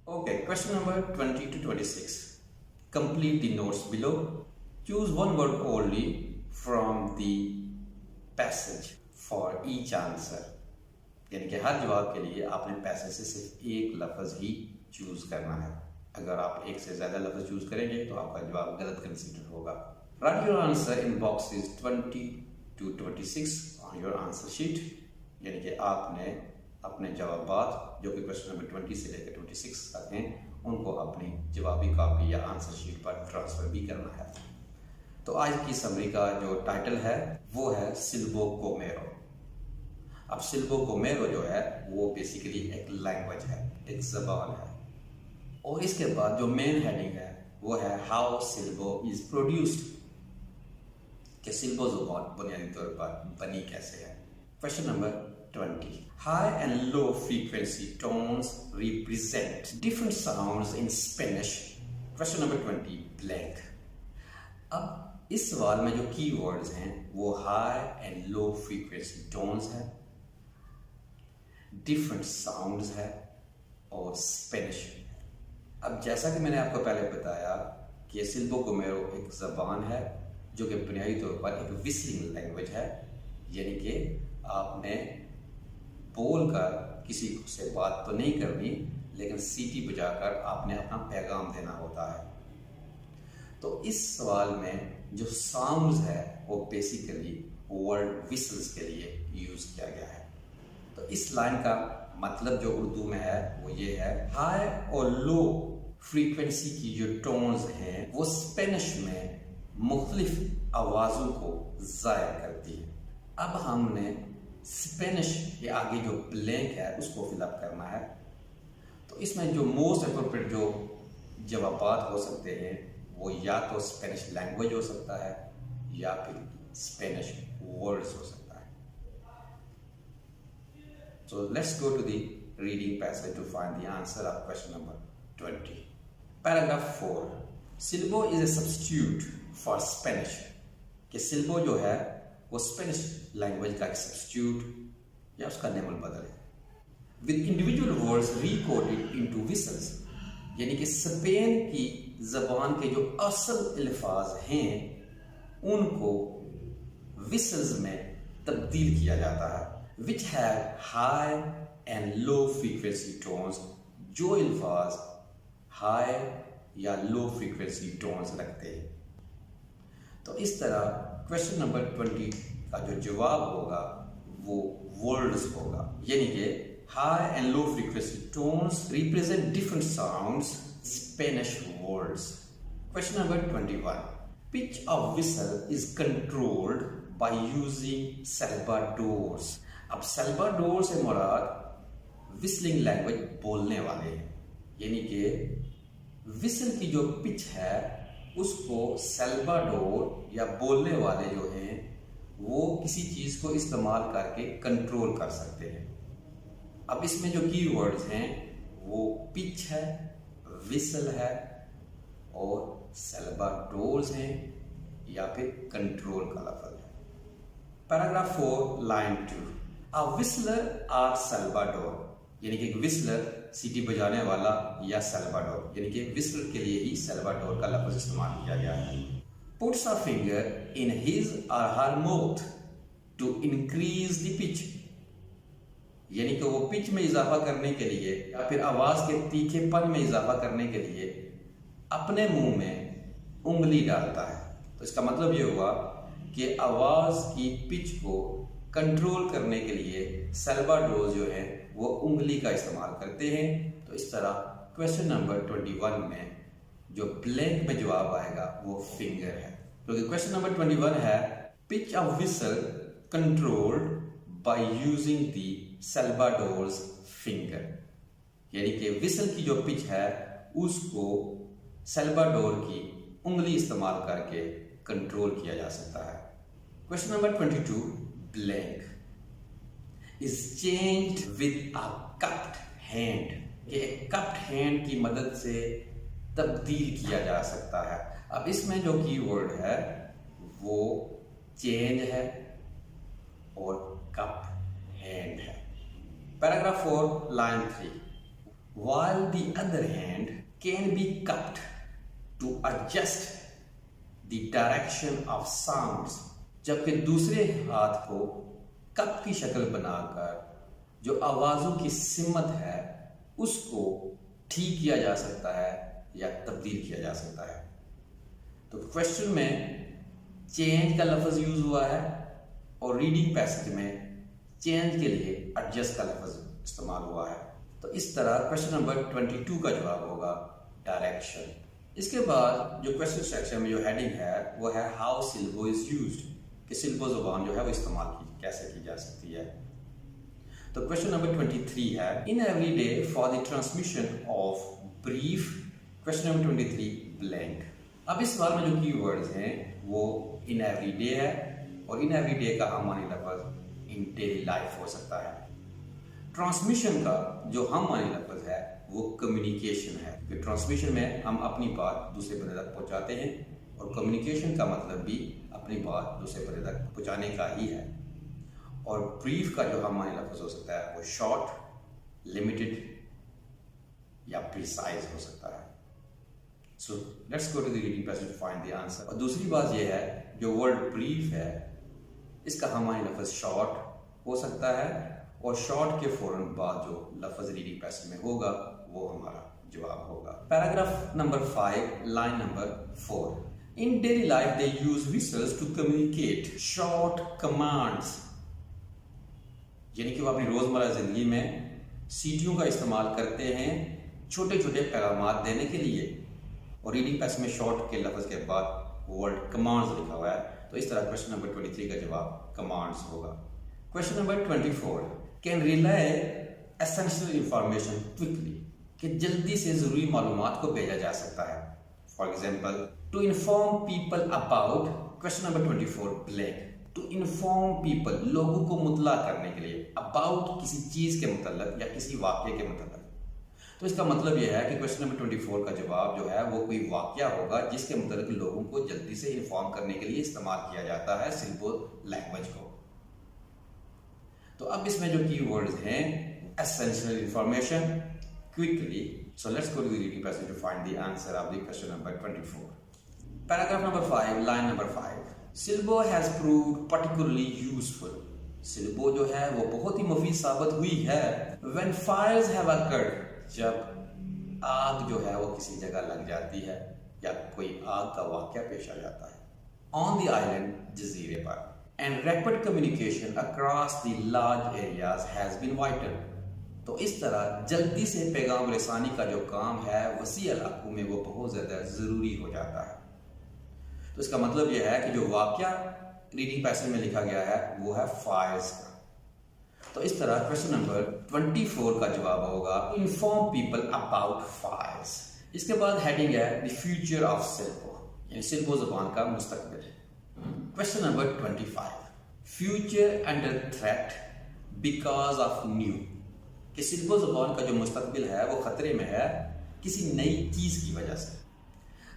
Okay, question number 20 to 26. Complete the notes below. Choose one word only from the passage for each answer. यानी कि हर जवाब के लिए आपने पैसेज से सिर्फ एक लफ्ज ही चूज करना है। अगर आप एक से ज्यादा लफ्ज चूज करेंगे तो आपका जवाब गलत कंसीडर होगा। Right your answer in boxes 20 to 26 on your answer sheet. यानी कि आपने अपने जवाबात जो कि क्वेश्चन नंबर 20 से लेकर 26 तक हैं उनको अपनी जवाबी कॉपी या आंसर शीट पर ट्रांसफर भी करना है। तो आज की समरी का जो टाइटल है वो है सिल्बो कोमेरो। अब सिल्बो कोमेरो जो है वो बेसिकली एक लैंग्वेज है, एक जबान है। और इसके बाद जो मेन हेडिंग है वो है हाउ सिल्बो इज प्रोड्यूस्ड, कि सिल्बो जुबान बुनियादी तौर पर बनी कैसे है। Question number 20. High and low frequency tones represent different sounds in Spanish. Question number 20. Blank. अब इस सवाल में जो की वर्ड्स हैं वो high and low frequency tones है, डिफरेंट साउंड्स है और स्पेनिश है। अब जैसा कि मैंने आपको पहले बताया कि सिल्बो कोमेरो एक जबान है जो कि बुनियादी तौर पर एक विस्लिंग लैंग्वेज है, यानी कि आपने बोलकर किसी से बात तो नहीं करनी लेकिन सीटी बजाकर आपने अपना पैगाम देना होता है। तो इस सवाल में जो साउंड्स है वो बेसिकली वर्ड विसल्स के लिए यूज किया गया है। तो इस लाइन का मतलब जो उर्दू में है वो ये है, हाई और लो फ्रीक्वेंसी की जो टोन्स हैं वो स्पेनिश में मुख्तलिफ आवाज़ों को जाहिर करती है। अब हमने स्पेनिश के आगे जो ब्लैंक है उसको फिलअप करना है। तो इसमें जो मोस्ट अप्रोप्रिएट जो जवाबात हो सकते हैं वो या तो स्पेनिश लैंग्वेज हो सकता है या फिर स्पेनिश वर्ड्स हो सकता है। So let's go to the reading passage to find the answer of question number 20. Paragraph 4. Silbo is a substitute for Spanish, कि सिल्बो जो है वो स्पेनिश लैंग्वेज का एक सब्स्टिट्यूट या उसका नेमल बदल है। With individual words recoded into whistles, यानी कि स्पेन की जबान के जो असल अल्फाज हैं उनको विसल्स में तब्दील किया जाता है। Which have high and low frequency tones, जो अल्फाज हाई या लो फ्रीक्वेंसी टोन्स रखते हैं। तो इस तरह क्वेश्चन नंबर 20 का जो जवाब होगा वो वर्ड्स होगा, यानी कि high and low frequency tones represent different sounds Spanish words. Question number 21. Pitch of whistle is controlled by using silbadors. अब सल्बाडोर से मुराद विस्लिंग लैंग्वेज बोलने वाले हैं, यानी कि विसल की जो पिच है उसको सल्बाडोर या बोलने वाले जो हैं वो किसी चीज को इस्तेमाल करके कंट्रोल कर सकते हैं। अब इसमें जो की वर्ड्स हैं वो पिच है, विसल है और सल्बाडोर्स हैं या फिर कंट्रोल का लफ्ज है। Paragraph 4 line 2. A whistler or silbador, यानी कि विस्लर सीटी बजाने वाला या सल्बाडोर, यानी कि विस्लर के लिए ही सल्बाडोर का लफ्ज इस्तेमाल किया गया है। Puts a finger in his or her mouth to increase the pitch, यानी कि वो पिच में इजाफा करने के लिए या फिर आवाज के तीखेपन में इजाफा करने के लिए अपने मुंह में उंगली डालता है। तो इसका मतलब ये हुआ कि आवाज की पिच को कंट्रोल करने के लिए सल्बाडोर जो है वो उंगली का इस्तेमाल करते हैं। तो इस तरह क्वेश्चन नंबर 21 में जो ब्लैंक में जवाब आएगा वो फिंगर है, क्योंकि क्वेश्चन नंबर 21 है pitch of whistle controlled by using the silbadors finger, यानी कि विसल की जो पिच है उसको सल्बाडोर की उंगली इस्तेमाल करके कंट्रोल किया जा सकता है। Question number 22 blank is changed with a cupped hand, कि एक cupped hand की मदद से तब्दील किया जा सकता है। अब इसमें जो कीवर्ड है वो चेंज है और cupped hand है। Paragraph 4 line 3. while the other hand can be cupped to adjust the direction of sounds, जबकि दूसरे हाथ को कप की शक्ल बनाकर जो आवाज़ों की सिमत है उसको ठीक किया जा सकता है या तब्दील किया जा सकता है। तो क्वेश्चन में चेंज का लफ्ज़ यूज़ हुआ है और रीडिंग पैसेज में चेंज के लिए एडजस्ट का लफ्ज़ इस्तेमाल हुआ है। तो इस तरह क्वेश्चन नंबर 22 का जवाब होगा डायरेक्शन। इसके बाद जो क्वेश्चन सेक्शन में जो हेडिंग है वो है हाउ सिल्बो इज यूज्ड, कि सिल्बो ज़ुबान जो है वो इस्तेमाल कैसे की जा सकती है। तो क्वेश्चन नंबर 23 है in every day for the transmission of brief, question number 23 blank. अब इस सवाल में जो कीवर्ड्स हैं वो इन एवरी डे है और इन एवरी डे का हम मानी लफ्ज़ इन डेली लाइफ हो सकता है। ट्रांसमिशन का जो हम मानी लफ्ज़ है वो कम्युनिकेशन है, कि ट्रांसमिशन में हम अपनी बात दूसरे बंदे तक पहुंचाते हैं और कम्युनिकेशन का मतलब भी अपनी बात दूसरे बंदे तक पहुंचाने का ही है। और ब्रीफ का जो हम मानी लफ्ज़ हो सकता है वो शॉर्ट, लिमिटेड या प्रिसाइज हो सकता है। So let's go to the reading passage to find the answer. और दूसरी बात यह है जो वर्ड ब्रीफ है इसका हम मानी लफ्ज़ शॉर्ट हो सकता है और शॉर्ट के फौरन बाद जो लफ्ज़ रीडिंग पैसेज में होगा वो हमारा जवाब होगा। Paragraph number 5 line number 4 in daily life they use whistles to communicate short commands, यानी कि वो अपनी रोजमर्रा जिंदगी में सीटियों का इस्तेमाल करते हैं छोटे छोटे पैगाम देने के लिए। और रीडिंग पैसेज में शॉर्ट के लफ्ज़ के बाद वर्ड कमांड्स लिखा हुआ है, तो इस तरह क्वेश्चन नंबर 23 का जवाब कमांड्स होगा। Question number 24 can relay essential information quickly, कि जल्दी से ज़रूरी मालूमात को भेजा जा सकता है। For example to inform people about, question number 24 blank. To inform people लोगों को मुतला करने के लिए, अबाउट किसी चीज़ के मतलब या किसी वाक्य के मतलब। तो इसका मतलब यह है कि क्वेश्चन नंबर 24 का जवाब जो है वो कोई वाक्य होगा जिसके मतलब लोगों को जल्दी से इन्फॉर्म करने के लिए इस्तेमाल किया जाता है सिल्बो लैंग्वेज को। तो अब इसमें जो कीवर्ड्स हैं essential information, quickly. So let's go to the reading passage to find the answer of the question number 24। Paragraph number 5 line number 5 Silbo has proved particularly useful, Silbo जो है वो बहुत ही मुफीद साबित हुई है। व्हेन फायर्स हैव अकर्ड, जब आग जो है वो किसी जगह लग जाती है या कोई आग का वाकया पेश आ जाता है। ऑन द आइलैंड, जजीरे पर। And rapid communication across the large areas has been vital, तो इस तरह जल्दी से पैगाम रसानी का जो काम है वसी इलाकों में वो बहुत ज़्यादा ज़रूरी हो जाता है। तो इसका मतलब यह है कि जो वाकया रीडिंग पैसेज में लिखा गया है वो है फायर्स का। तो इस तरह क्वेश्चन नंबर 24 का जवाब होगा इन्फॉर्म पीपल अबाउट फायर्स। इसके बाद हेडिंग है द फ्यूचर ऑफ सिल्बो, यानी सिल्बो ज़बान का मुस्तकबिल। Question number 25 future under threat because of new, कि सिल्बो ज़बान का जो मुस्तकबिल है वो ख़तरे में है किसी नई चीज़ की वजह से।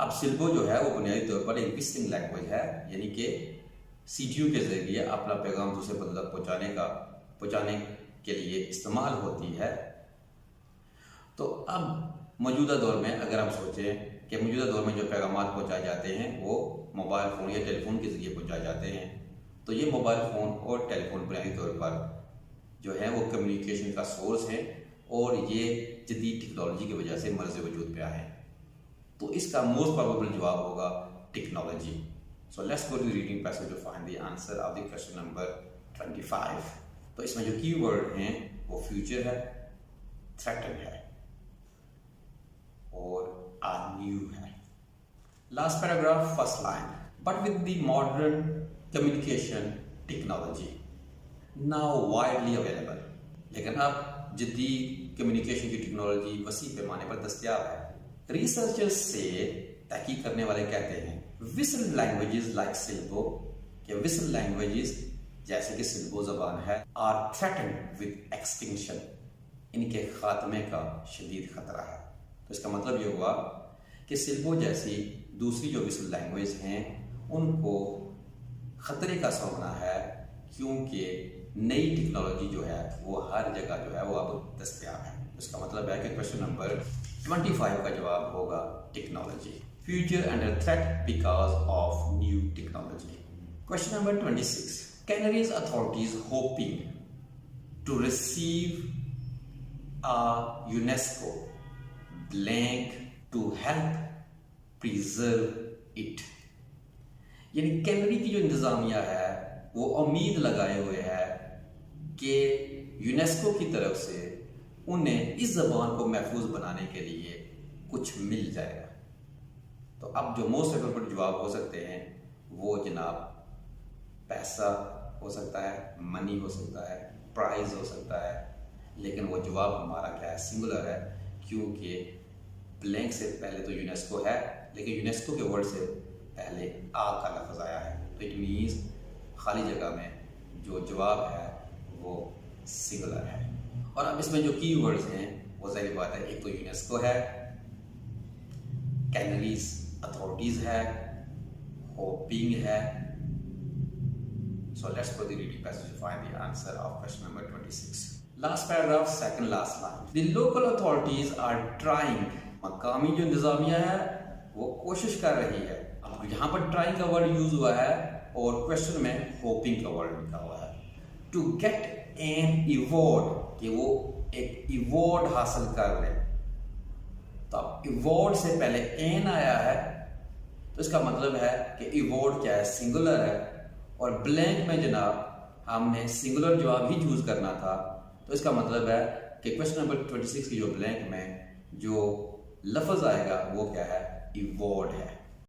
अब सिल्बो जो है वो बुनियादी तौर पर एक विस्लिंग लैंग्वेज है, यानी कि सीटियों के ज़रिए अपना पैगाम दूसरे बंदे तक पहुँचाने के लिए इस्तेमाल होती है। तो अब मौजूदा दौर में अगर हम सोचें कि मौजूदा दौर में जो पैगाम पहुँचाए जाते हैं वो मोबाइल फ़ोन या टेलीफोन के ज़रिए पहुँचाए जाते हैं, तो ये मोबाइल फ़ोन और टेलीफोन बुनियादी तौर पर जो है वो कम्युनिकेशन का सोर्स है और ये जदीद टेक्नोलॉजी की वजह से मर्ज़ वजूद पे आए हैं। तो इसका मोस्ट प्रोबेबल जवाब होगा technology. So let's go to the reading passage to find the answer of the question number 25। तो इसमें जो कीवर्ड हैं वो फ्यूचर है, थ्रेटन है और न्यू है। Last paragraph first line but with the modern communication technology now widely available, लेकिन अब जदीद कम्युनिकेशन की टेक्नोलॉजी वसी पैमाने पर दस्तयाब है। रिसर्चर्स से तहकीक करने वाले कहते हैं विसल लैंग्वेजेस लाइक सिल्बो, कि विसल लैंग्वेजेस जैसे कि सिल्बो ज़बान है आर थ्रेटन्ड विद एक्सटिंक्शन, इनके खात्मे का शदीद ख़तरा है। तो इसका मतलब ये हुआ कि सिल्बो जैसी दूसरी जो विसल लैंग्वेज हैं उनको ख़तरे का सामना है, क्योंकि नई टेक्नोलॉजी जो है वो हर जगह जो है वो अब दस्तयाब है। इसका मतलब है कि क्वेश्चन नंबर 25 का जवाब होगा technology. Future under threat because of new technology. Question number 26, Canaries authorities hoping to receive a UNESCO blank to help preserve it। यानी कैनरी की जो इंतजामिया है वो उम्मीद लगाए हुए है कि यूनेस्को की तरफ से उन्हें इस जबान को महफूज बनाने के लिए कुछ मिल जाएगा। तो अब जो मोस्ट अप्रोप्रिएट जवाब हो सकते हैं वो जनाब पैसा हो सकता है, मनी हो सकता है, प्राइज हो सकता है, लेकिन वो जवाब हमारा क्या है, सिंगुलर है, क्योंकि ब्लैंक से पहले तो यूनेस्को है, लेकिन यूनेस्को के वर्ड से पहले आ का लफ्ज़ आया है, तो इट मीन्स खाली जगह में जो जवाब है वो सिंगुलर है। और अब इसमें जो की वर्ड्स हैं वो ज़ाहिर बात है, एक तो यूनेस्को है, कैनरीज अथॉरिटीज़ है, होपिंग है। So let's go to the reading passage to find the answer of question number 26. Last paragraph, second last line. The local authorities are trying. मकामी जो इंतजामिया है वो कोशिश कर रही है। अब यहाँ पर trying का वर्ड यूज हुआ है और क्वेश्चन में hoping का वर्ड लिखा हुआ है। To get an award, कि वो एक award हासिल कर ले। तो अब award से पहले an आया है, तो इसका मतलब है कि award क्या है, सिंगुलर है, और ब्लैंक में जनाब हमने सिंगुलर जवाब ही चूज करना था। तो इसका मतलब है कि क्वेश्चन नंबर 26 की जो ब्लैंक में जो लफ्ज़ आएगा वो क्या है, अवॉर्ड है।